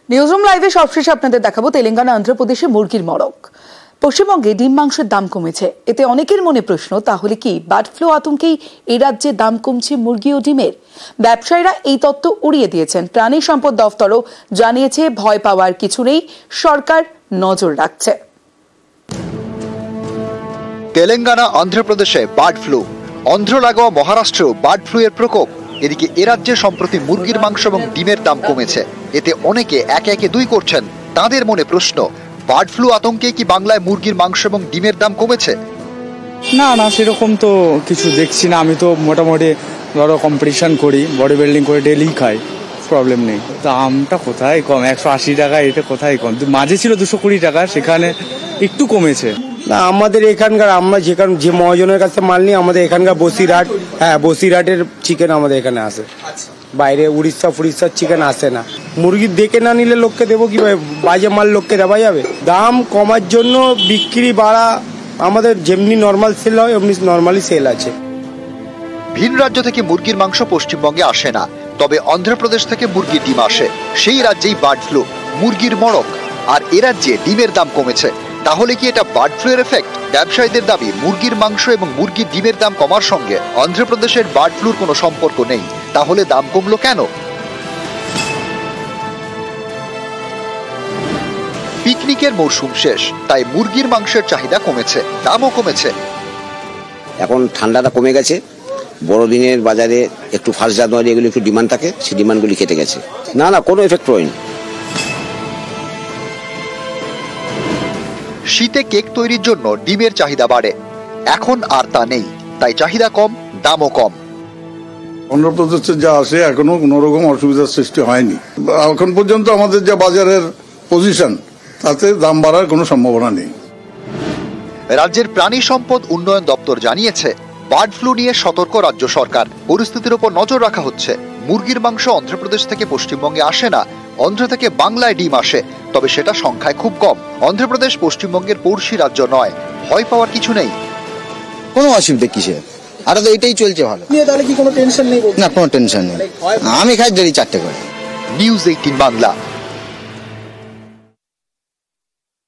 Newsroom লাইভে সবশেষে আপনাদের দেখাবো তেলেঙ্গানা অন্ধ্রপ্রদেশে মুরগির মড়ক। পশ্চিমবঙ্গে ডিম মাংসের দাম কমেছে, এতে অনেকের মনে প্রশ্ন, তাহলে কি বার্ড ফ্লু আতঙ্কেই এই রাজ্যে দাম কমছে মুরগি ও ডিমের? ব্যবসায়ীরা এই তথ্য উড়িয়ে দিয়েছেন। প্রাণী সম্পদ দফতরও জানিয়েছে ভয় পাওয়ার কিছু নেই, সরকার নজর রাখছে। তেলেঙ্গানা অন্ধ্রপ্রদেশে বার্ড ফ্লু, অন্ধ্র লাগোয়া মহারাষ্ট্রেও বার্ড ফ্লু এর প্রকোপ। এদিকে এ রাজ্যে সম্প্রতি মুরগির মাংস এবং ডিমের দাম কমেছে, এতে অনেকে একে একে দুই করছেন। তাদের মনে প্রশ্ন, বার্ড ফ্লু আতঙ্কে কি বাংলায় মুরগির মাংস এবং ডিমের দাম কমেছে? না সেরকম তো কিছু দেখছি না। আমি তো মোটামুটি ধরো কম্পিটিশন করি, বডি বিল্ডিং করে ডেলি খাই, প্রবলেম নেই। দামটা কোথায় কম, 180 টাকা, এটা কোথায় কম? মাঝে ছিল 220 টাকা, সেখানে একটু কমেছে। না আমাদের এখানকার, আমরা যে মহাজনের কাছে মাল নিই, আমাদের এখানকার বসিরহাট, বসিরহাটের চিকেন আমাদের এখানে আসে, বাইরে উড়িষ্যার চিকেন আসে না। মুরগি দেখে না নিলে লোককে দেবো কিভাবে? বাজে মাল লোককে দেওয়া যাবে? দাম কমার জন্য বিক্রি বাড়া, আমাদের যেমনি নর্মাল সেল হয় এমনি নর্মালি সেল আছে। ভিন রাজ্য থেকে মুরগির মাংস পশ্চিমবঙ্গে আসে না, তবে অন্ধ্রপ্রদেশ থেকে মুরগির ডিম আসে। সেই রাজ্যেই বার্ড ফ্লু, মুরগির মড়ক, আর এ রাজ্যে ডিমের দাম কমেছে। তাহলে কি এটা বার্ড ফ্লু এর এফেক্ট? ব্যবসায়ীদের দাবি, মুরগির মাংস এবং মুরগির ডিমের দাম কমার সঙ্গে অন্ধ্রপ্রদেশের বার্ড ফ্লুর কোনো সম্পর্ক নেই। তাহলে দাম কমলো কেন? পিকনিকের মরশুম শেষ, তাই মুরগির মাংসের চাহিদা কমেছে, দামও কমেছে। এখন ঠান্ডাটা কমে গেছে, বড়দিনের বাজারে একটু 1 জানুয়ারি এগুলো একটু ডিমান্ড থাকে, সেই ডিমান্ডগুলি কেটে গেছে। না কোনো এফেক্ট হয়নি। শীতে কেক তৈরির জন্য ডিমের চাহিদা বাড়ে, এখন আর তা নেই, তাই চাহিদা কম, দামও কম। অন্ধ্রপ্রদেশে যা আসে এখনো কোন রকম অসুবিধার সৃষ্টি হয়নি। এখন পর্যন্ত আমাদের যে বাজারের পজিশন, তাতে দাম বাড়ার কোনো সম্ভাবনা নেই। রাজ্যের প্রাণী সম্পদ উন্নয়ন দপ্তর জানিয়েছে, বার্ড ফ্লু নিয়ে সতর্ক রাজ্য সরকার, পরিস্থিতির উপর নজর রাখা হচ্ছে। মুরগির মাংস অন্ধ্রপ্রদেশ থেকে পশ্চিমবঙ্গে আসে না, অন্ধ্র থেকে বাংলায় ডিম আসে, তবে সেটা সংখ্যায় খুব কম। অন্ধ্রপ্রদেশ পশ্চিমবঙ্গের পড়শি রাজ্য নয়, ভয় পাওয়ার কিছু নেই। কোনো অসুবিধা কিসের? আর তো এটাই চলছে ভালো। তাহলে কি কোনো টেনশন নেই? না কোনো টেনশন নেই, আমি খাই ডেলি 4টে করে। নিউজ 18 বাংলা।